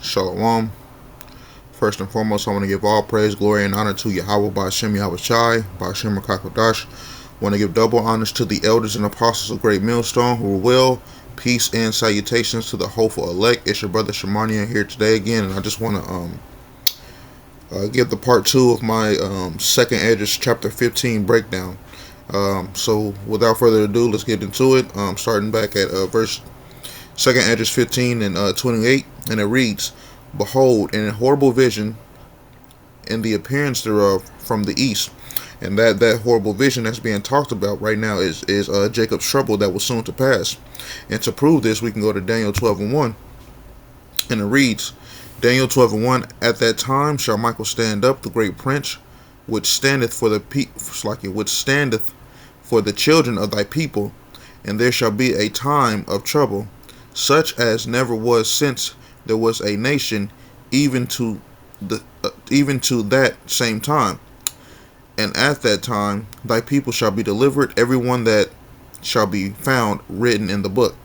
Shalom. First and foremost, I want to give all praise, glory, and honor to Yahweh Ba'Shem Yahweh Shai, Ba'Shem Rakakodash. I want to give double honors to the elders and apostles of Great Millstone who are well. Peace and salutations to the hopeful elect. It's your brother Shamania here today again, and I just want to give the part 2 of my second Esdras chapter 15 breakdown. So without further ado, let's get into it. Starting back at verse second Esdras 15 and 28, and it reads, "Behold, an horrible vision in the appearance thereof from the east." And that horrible vision that's being talked about right now is Jacob's trouble that was soon to pass. And to prove this, we can go to Daniel 12 and 1. And it reads, Daniel 12 and 1, "At that time shall Michael stand up, the great prince, which standeth for the children of thy people, and there shall be a time of trouble, such as never was since there was a nation, even to that same time. And at that time thy people shall be delivered, every one that shall be found written in the book."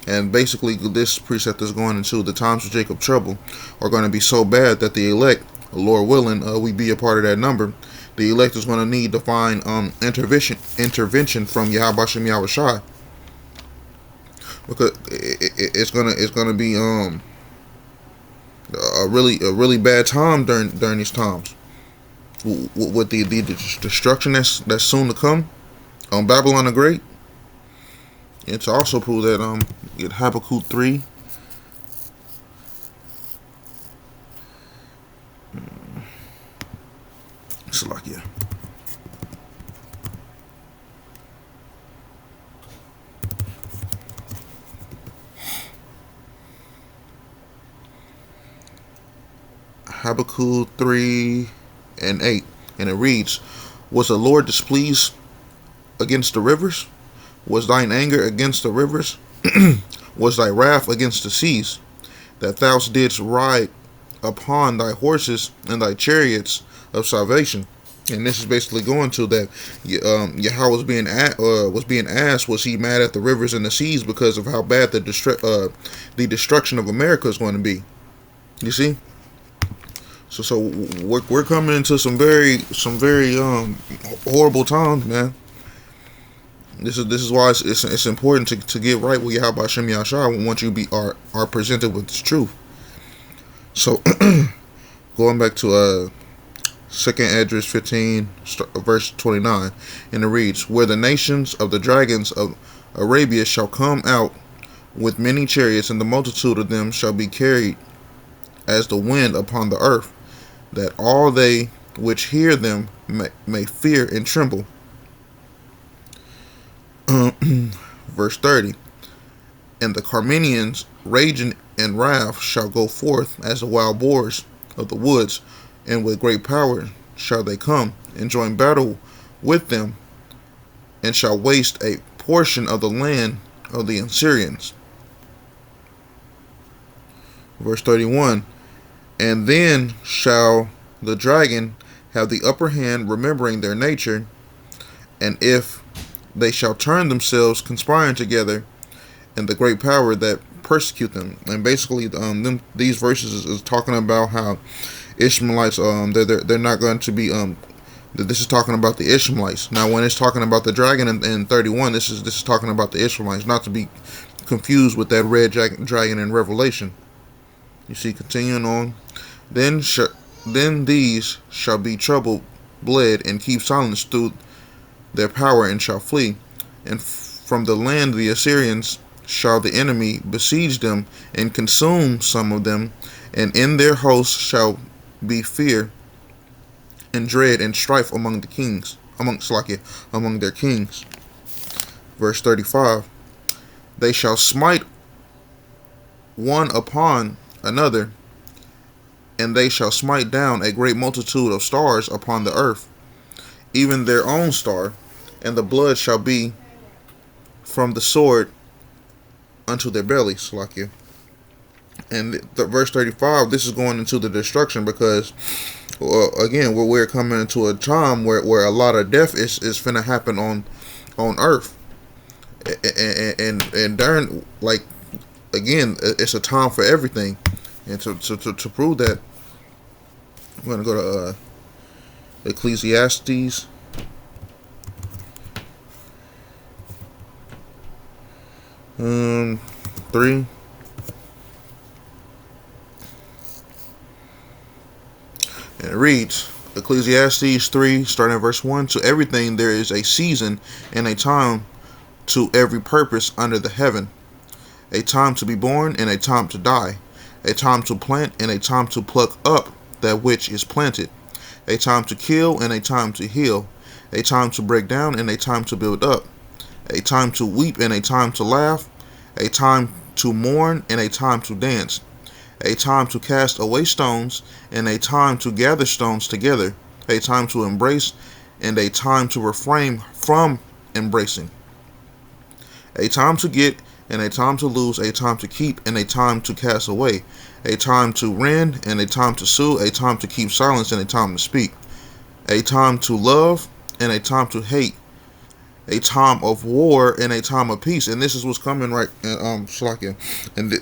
And basically, this precept is going into the times of Jacob's trouble are going to be so bad that the elect, Lord willing, we be a part of that number. The elect is going to need divine intervention from Yahweh Shem Yahweh Shai, because it's gonna be a really bad time during these times, with the destruction that's soon to come on Babylon the Great. And to also prove that, get Habakkuk 3. Salakia. Habakkuk 3 and 8. And it reads, "Was the Lord displeased against the rivers? Was thine anger against the rivers? Was thy wrath against the seas, that thou didst ride upon thy horses and thy chariots of salvation?" And this is basically going to that Yahweh was being asked, was he mad at the rivers and the seas because of how bad the destruction of America is going to be? You see, so we're coming into some very horrible times, man. This is why it's important to get right with Yahweh Shem Yahshua once you are presented with this truth. So going back to second Esdras 15 verse 29, and it reads, "Where the nations of the dragons of Arabia shall come out with many chariots, and the multitude of them shall be carried as the wind upon the earth, that all they which hear them may fear and tremble." Verse 30, "And the Carmenians raging in wrath shall go forth as the wild boars of the woods, and with great power shall they come and join battle with them, and shall waste a portion of the land of the Assyrians." Verse 31, "And then shall the dragon have the upper hand, remembering their nature, and if they shall turn themselves, conspiring together, and the great power that persecute them." And basically, these verses is talking about how Ishmaelites, they're not going to be, this is talking about the Ishmaelites. Now, when it's talking about the dragon in 31, this is talking about the Ishmaelites, not to be confused with that red dragon in Revelation. You see, continuing on, then these shall be troubled, bled, and keep silence through their power, and shall flee. And from the land of the Assyrians shall the enemy besiege them, and consume some of them, and in their hosts shall be fear and dread and strife among the kings, among their kings. Verse 35, "They shall smite one upon another, and they shall smite down a great multitude of stars upon the earth, even their own star, and the blood shall be from the sword unto their bellies." And verse 35, this is going into the destruction, because again, we're coming into a time where a lot of death is finna happen on earth, and during, like, again, it's a time for everything. And to prove that, I'm going to go to Ecclesiastes 3. And it reads, Ecclesiastes 3, starting at verse 1, to everything there is a season and a time to every purpose under the heaven, a time to be born and a time to die, a time to plant and a time to pluck up that which is planted, a time to kill and a time to heal, a time to break down and a time to build up, a time to weep and a time to laugh, a time to mourn and a time to dance, a time to cast away stones and a time to gather stones together, a time to embrace and a time to refrain from embracing, a time to get and a time to lose, a time to keep and a time to cast away, a time to rend and a time to sue, a time to keep silence and a time to speak, a time to love and a time to hate, a time of war and a time of peace. And this is what's coming right, Shalakia. And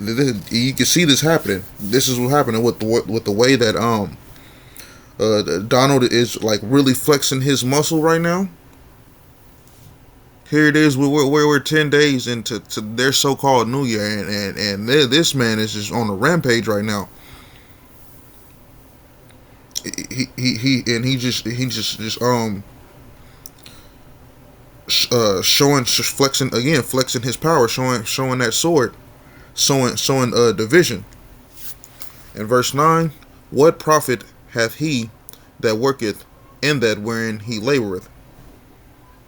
you can see this happening. This is what's happening with the way that Donald is like really flexing his muscle right now. Here it is. We're 10 days into their so-called New Year, and this man is just on a rampage right now. He just showing, flexing his power, showing that sword, showing division. In verse 9, what profit hath he that worketh in that wherein he laboreth?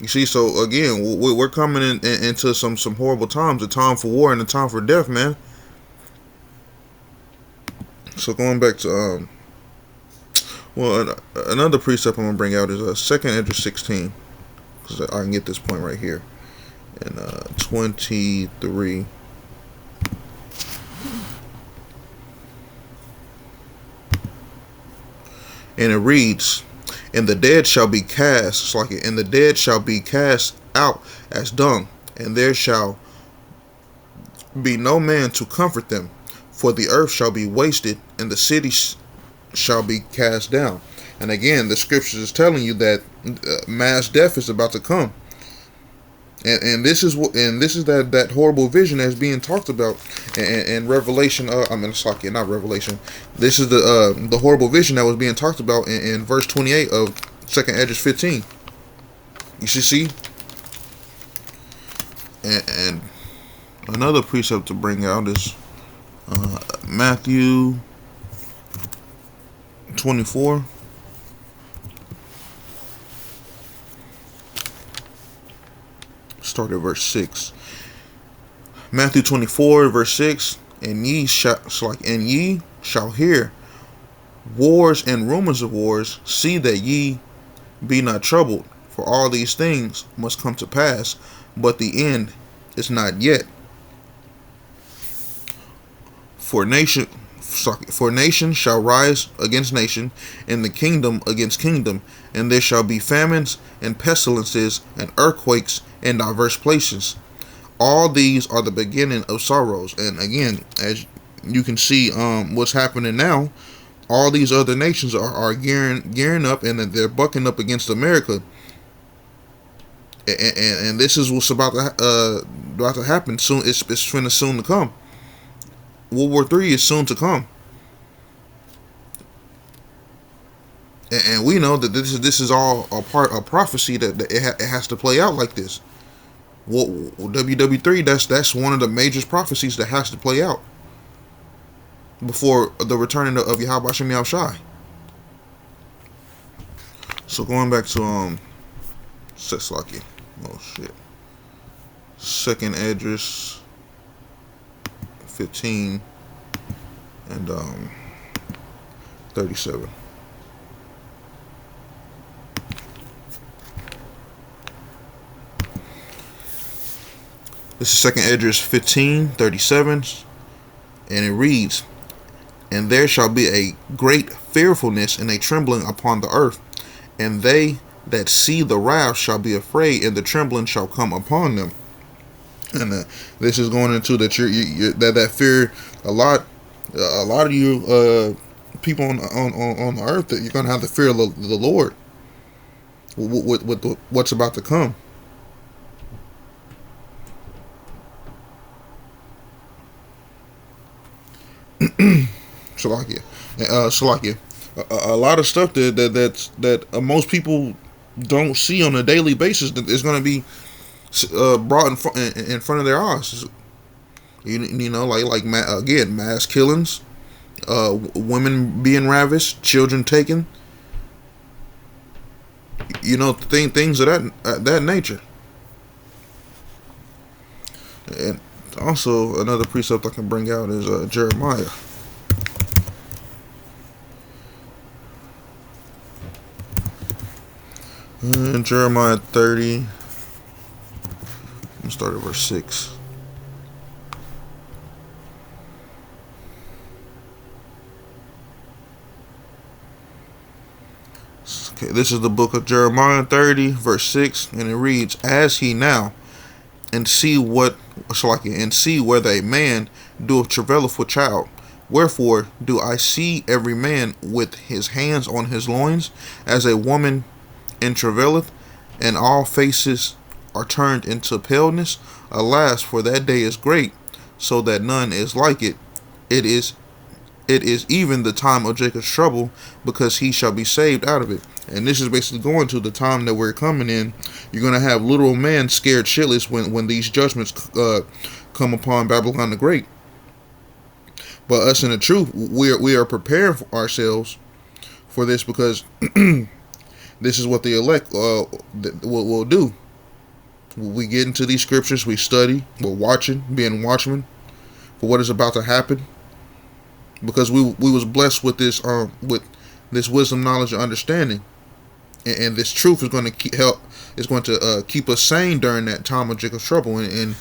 You see, so again, we're coming into some horrible times, a time for war and a time for death, man. So going back to another precept I'm gonna bring out is 2 Esdras 16, because I can get this point right here in 23. And it reads, and the dead shall be cast, and the dead shall be cast out as dung, and there shall be no man to comfort them, for the earth shall be wasted, and the cities shall be cast down. And again, the scriptures is telling you that mass death is about to come, and this is that horrible vision that's being talked about in Revelation. Not Revelation. This is the horrible vision that was being talked about in verse 28 of 2 Esdras 15. You should see. And another precept to bring out is Matthew 24. Start at verse 6. Matthew 24, verse 6. And ye shall hear wars and rumors of wars. See that ye be not troubled, for all these things must come to pass, but the end is not yet. For nation shall rise against nation, and the kingdom against kingdom, and there shall be famines and pestilences and earthquakes in diverse places. All these are the beginning of sorrows. And again, as you can see, what's happening now, all these other nations are gearing up, and they're bucking up against America. And this is what's about to happen soon. It's soon to come. World War III is soon to come, and we know that this is all a part of prophecy that it has to play out like this. WW3, that's one of the major prophecies that has to play out before the returning of Yahweh Shem Yahushai. So going back to Seslaki, oh shit, 2 Esdras 15 and 37. This is 2 Esdras 15:37, and it reads, and there shall be a great fearfulness and a trembling upon the earth, and they that see the wrath shall be afraid, and the trembling shall come upon them. And this is going into that that fear a lot. A lot of you people on the earth, that you're gonna have the fear of the Lord with what's about to come. Shalakia, Shalakia. A lot of stuff that most people don't see on a daily basis that is going to be brought in front of their eyes. You know, again, mass killings, women being ravished, children taken. You know, things of that nature. And also another precept I can bring out is Jeremiah. In Jeremiah 30, I'm gonna start at verse 6. Okay, this is the book of Jeremiah 30, verse 6, and it reads, "As he now, and see whether a man doeth travaileth with child. Wherefore do I see every man with his hands on his loins, as a woman in travaileth, and all faces are turned into paleness. Alas, for that day is great, so that none is like it. It is even the time of Jacob's trouble, because he shall be saved out of it." And this is basically going to the time that we're coming in. You're going to have literal men scared shitless when these judgments come upon Babylon the Great. But us in the truth, we are preparing for ourselves for this, because this is what the elect will do. We get into these scriptures, we study, we're watching, being watchmen for what is about to happen, because we was blessed with this wisdom, knowledge, and understanding, and this truth is going to keep us sane during that time of Jacob's trouble. And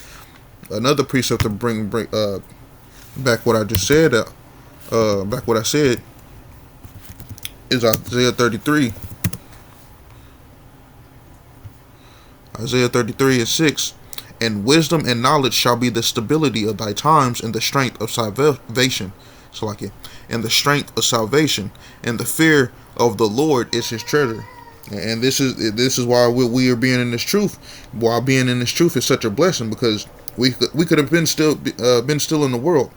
another precept to bring back what I just said, back what I said, is Isaiah 33. Isaiah 33 and 6. "And wisdom and knowledge shall be the stability of thy times, and the strength of salvation." So like it. "And the strength of salvation, and the fear of the Lord is his treasure." And this is why we are being in this truth. While being in this truth is such a blessing, because we could have been still in the world,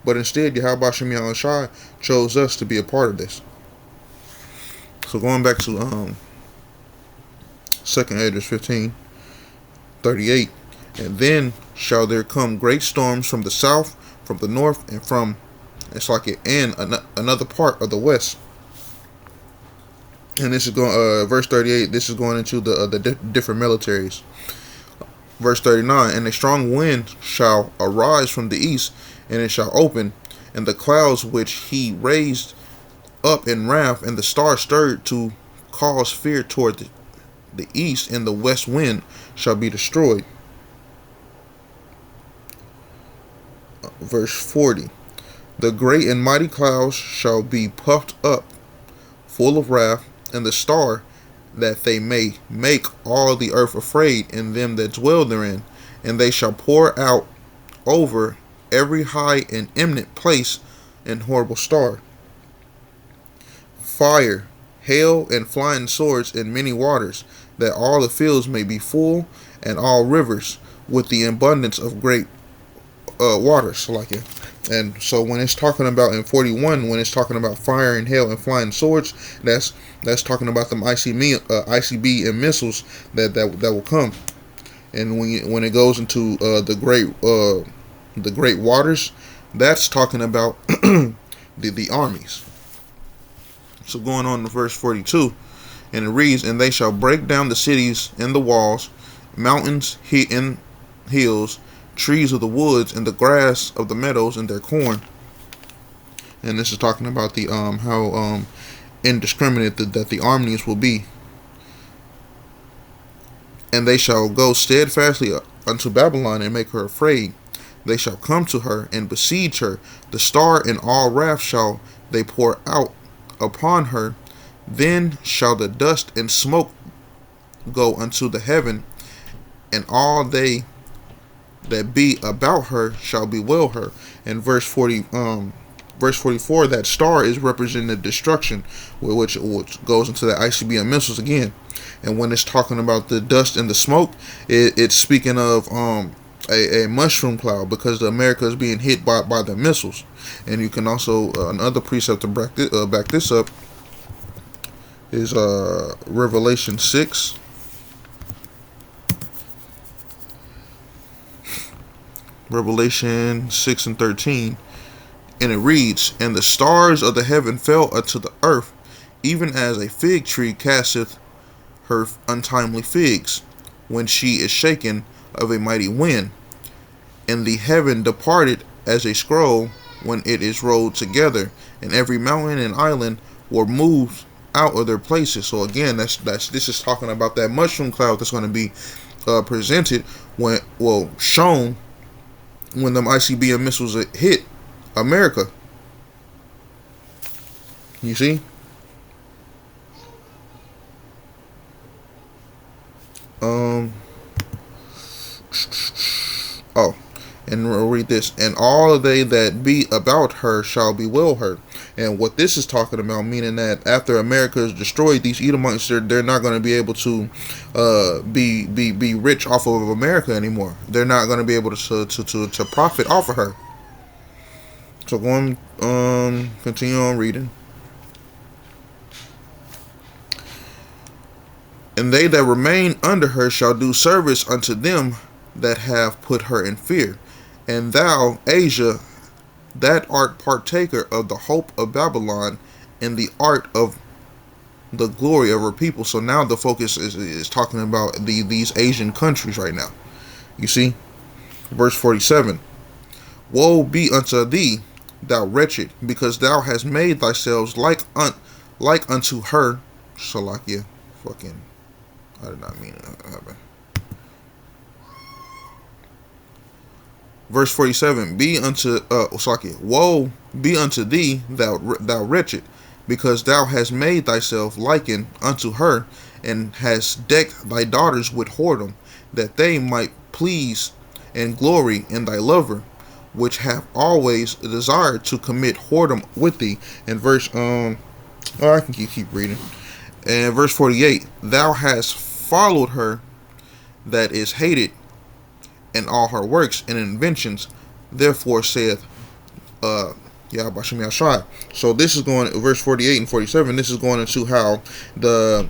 but instead Yahweh Shem Yahushai chose us to be a part of this. So going back to 2nd Esdras 15:38, "And then shall there come great storms from the south, from the north, and from and another part of the west." And this is going verse 38. This is going into the different militaries. Verse 39, "And a strong wind shall arise from the east, and it shall open, and the clouds which he raised up in wrath, and the stars stirred to cause fear toward the east, and the west wind shall be destroyed." Verse 40, "The great and mighty clouds shall be puffed up, full of wrath, and the star, that they may make all the earth afraid, and them that dwell therein. And they shall pour out over every high and eminent place an horrible star. Fire, hail, and flying swords, and many waters, that all the fields may be full, and all rivers with the abundance of great waters." Like it. And so when it's talking about in 41, when it's talking about fire and hail and flying swords, that's talking about them ICB and missiles that will come. And when it goes into the great waters, that's talking about the armies. So going on to verse 42, and it reads, "And they shall break down the cities and the walls, mountains and hills, trees of the woods, and the grass of the meadows, and their corn." And this is talking about the how indiscriminate that the armies will be. "And they shall go steadfastly unto Babylon, and make her afraid. They shall come to her and besiege her. The star in all wrath shall they pour out upon her. Then shall the dust and smoke go unto the heaven, and all they that be about her shall bewail her." And verse 43 verse 44, that star is representing destruction, which goes into the ICBM missiles again. And when it's talking about the dust and the smoke, it's speaking of a mushroom cloud, because the America is being hit by the missiles. And you can also another precept to back this up is Revelation 6. Revelation 6 and 13. And it reads, "And the stars of the heaven fell unto the earth, even as a fig tree casteth her untimely figs, when she is shaken of a mighty wind. And the heaven departed as a scroll when it is rolled together, and every mountain and island were moved out of their places." So again, this is talking about that mushroom cloud that's going to be presented shown when them ICBM missiles hit America. You see? Oh, and we'll read this. "And all they that be about her shall bewail her." And what this is talking about, meaning that after America is destroyed, these Edomites, they're not going to be able to be rich off of America anymore. They're not going to be able to profit off of her. So continue on reading. "And they that remain under her shall do service unto them that have put her in fear. And thou, Asia, that art partaker of the hope of Babylon, and the art of the glory of her people." So now the focus is talking about these Asian countries right now. You see? Verse 47. "Woe be unto thee, thou wretched, because thou hast made thyself like unto her." Shalakia. Fucking, I did not mean it. Verse 47, "Woe be unto thee, thou wretched, because thou hast made thyself liken unto her, and hast decked thy daughters with whoredom, that they might please and glory in thy lover, which have always desired to commit whoredom with thee." And verse I can keep reading. And verse 48, "Thou hast followed her that is hated, and all her works and inventions. Therefore saith Yahweh Shem Yashai." So this is going, verse 48 and 47, this is going into how the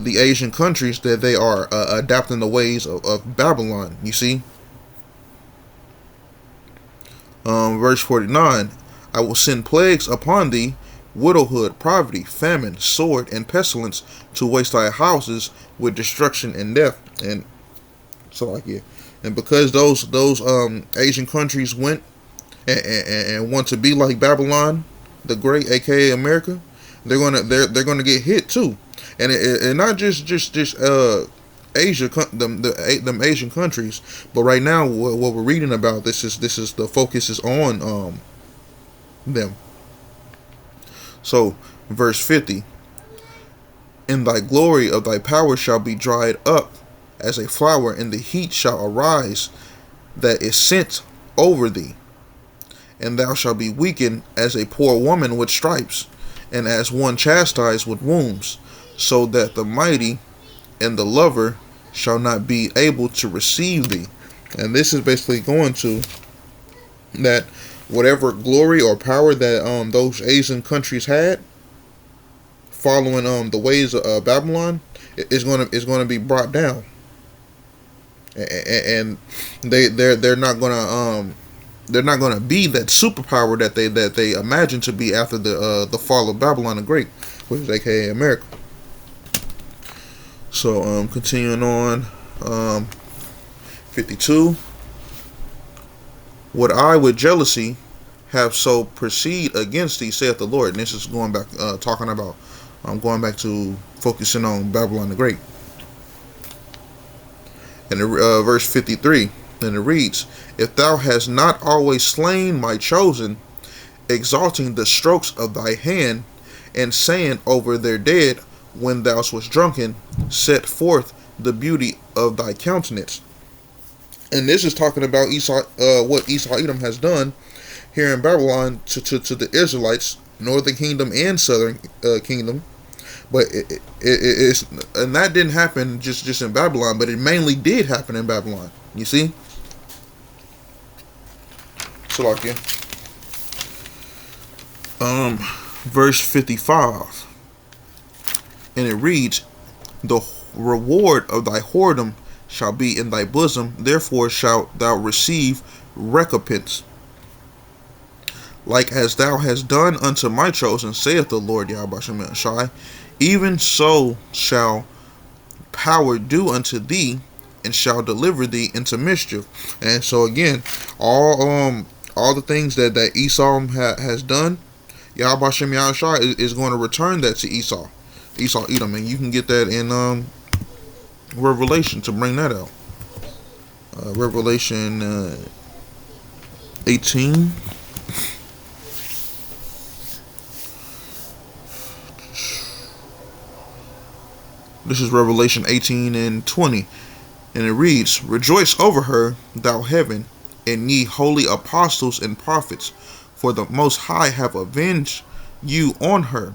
Asian countries, that they are adapting the ways of Babylon. You see? Verse 49, "I will send plagues upon thee, widowhood, poverty, famine, sword, and pestilence, to waste thy houses with destruction and death." And so like, yeah. And because those Asian countries went and want to be like Babylon the Great, aka America, they're gonna get hit too. And not just Asia, them Asian countries, but right now what we're reading about, this is the focus is on them. So verse 50, "And thy glory of thy power shall be dried up as a flower, and the heat shall arise that is sent over thee. And thou shalt be weakened as a poor woman with stripes, and as one chastised with wounds, so that the mighty and the lover shall not be able to receive thee." And this is basically going to that whatever glory or power that those Asian countries had, following the ways of Babylon, is going to be brought down. And they're not gonna be that superpower that they imagine to be after the fall of Babylon the Great, which is aka America. So continuing on, 52, "Would I with jealousy have so proceed against thee, saith the Lord." And this is going back going back to focusing on Babylon the Great. And verse 53, and it reads, "If thou hast not always slain my chosen, exalting the strokes of thy hand, and saying over their dead, when thou wast drunken, set forth the beauty of thy countenance." And this is talking about Esau, what Esau Edom has done, here in Babylon to the Israelites, northern kingdom and southern kingdom. But it's, and that didn't happen just in Babylon, but it mainly did happen in Babylon. You see? Salakia. Verse 55. And it reads, the reward of thy whoredom shall be in thy bosom, therefore shalt thou receive recompense. Like as thou hast done unto my chosen, saith the Lord Yahweh Shem Shai, even so shall power do unto thee, and shall deliver thee into mischief. And so again, all the things that Esau has done, Yahweh Shem Shai is going to return that to Esau Edom, and you can get that in Revelation to bring that out. Revelation 18. This is Revelation 18 and 20. And it reads, rejoice over her, thou heaven, and ye holy apostles and prophets, for the Most High have avenged you on her.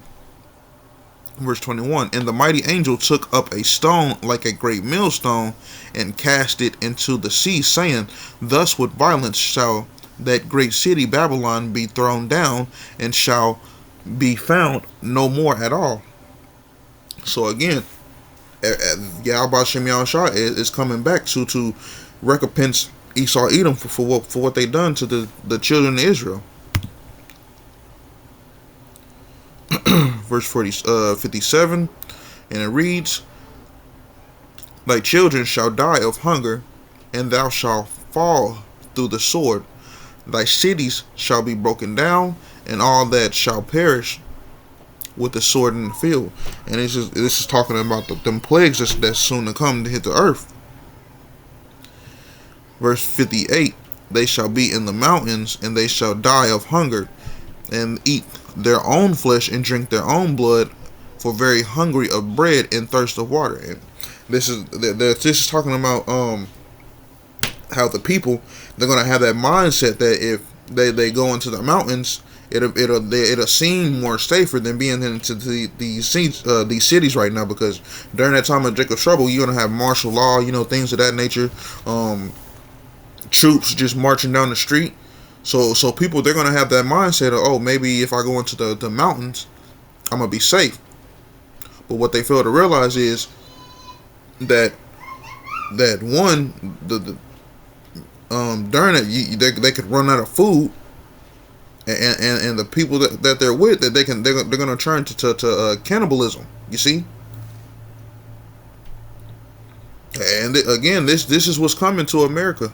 Verse 21, and the mighty angel took up a stone like a great millstone, and cast it into the sea, saying, thus with violence shall that great city Babylon be thrown down, and shall be found no more at all. So again, Yahweh Shem Yahushua is coming back to recompense Esau Edom for what they done to the children of Israel. Verse 57, and it reads, thy children shall die of hunger, and thou shalt fall through the sword. Thy cities shall be broken down, and all that shall perish with the sword in the field. And this is talking about them plagues that's soon to come to hit the earth. Verse 58, they shall be in the mountains, and they shall die of hunger, and eat their own flesh, and drink their own blood, for very hungry of bread and thirst of water. And this is talking about how the people, they're gonna have that mindset that if they go into the mountains, it'll seem more safer than being into these cities right now, because during that time of Jacob's trouble, you're gonna have martial law, things of that nature, troops just marching down the street. So people, they're gonna have that mindset of, oh, maybe if I go into the mountains, I'm gonna be safe. But what they fail to realize is that one, during it, they could run out of food. And the people that they're with, that they're gonna turn to cannibalism. You see, and again, this is what's coming to America.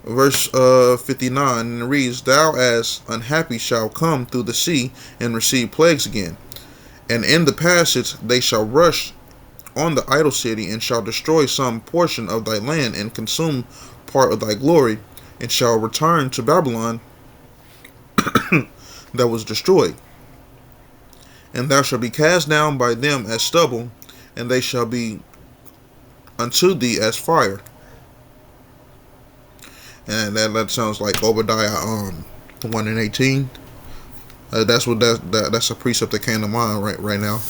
Verse 59, and it reads, thou as unhappy shall come through the sea, and receive plagues again, and in the passage they shall rush on the idol city, and shall destroy some portion of thy land, and consume part of thy glory, and shall return to Babylon that was destroyed. And thou shalt be cast down by them as stubble, and they shall be unto thee as fire. And that sounds like Obadiah 1 and 18. That's a precept that came to mind right now.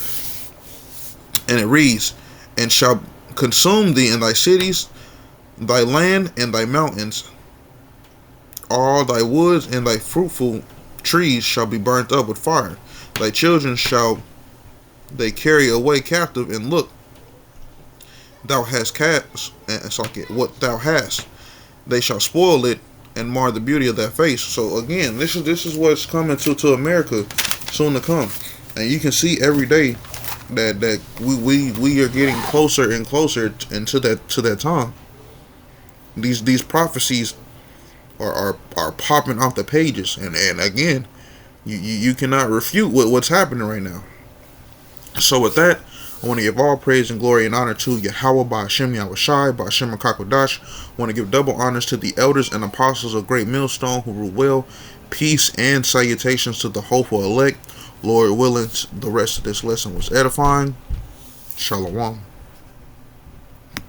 And it reads, and shall consume thee in thy cities, thy land and thy mountains. All thy woods and thy fruitful trees shall be burnt up with fire. Thy children shall they carry away captive, and look, thou hast cast, what thou hast. They shall spoil it and mar the beauty of that face. So again, this is what's coming to America soon to come, and you can see every day that we are getting closer and closer into that time. These prophecies are popping off the pages, and again, you cannot refute what's happening right now. So with that, I want to give all praise and glory and honor to Yahweh Ba'ashem Yahushai, Ba'ashem HaKakodash. I want to give double honors to the elders and apostles of Great Millstone who rule well. Peace and salutations to the hopeful elect. Lord willing, the rest of this lesson was edifying. Shalom.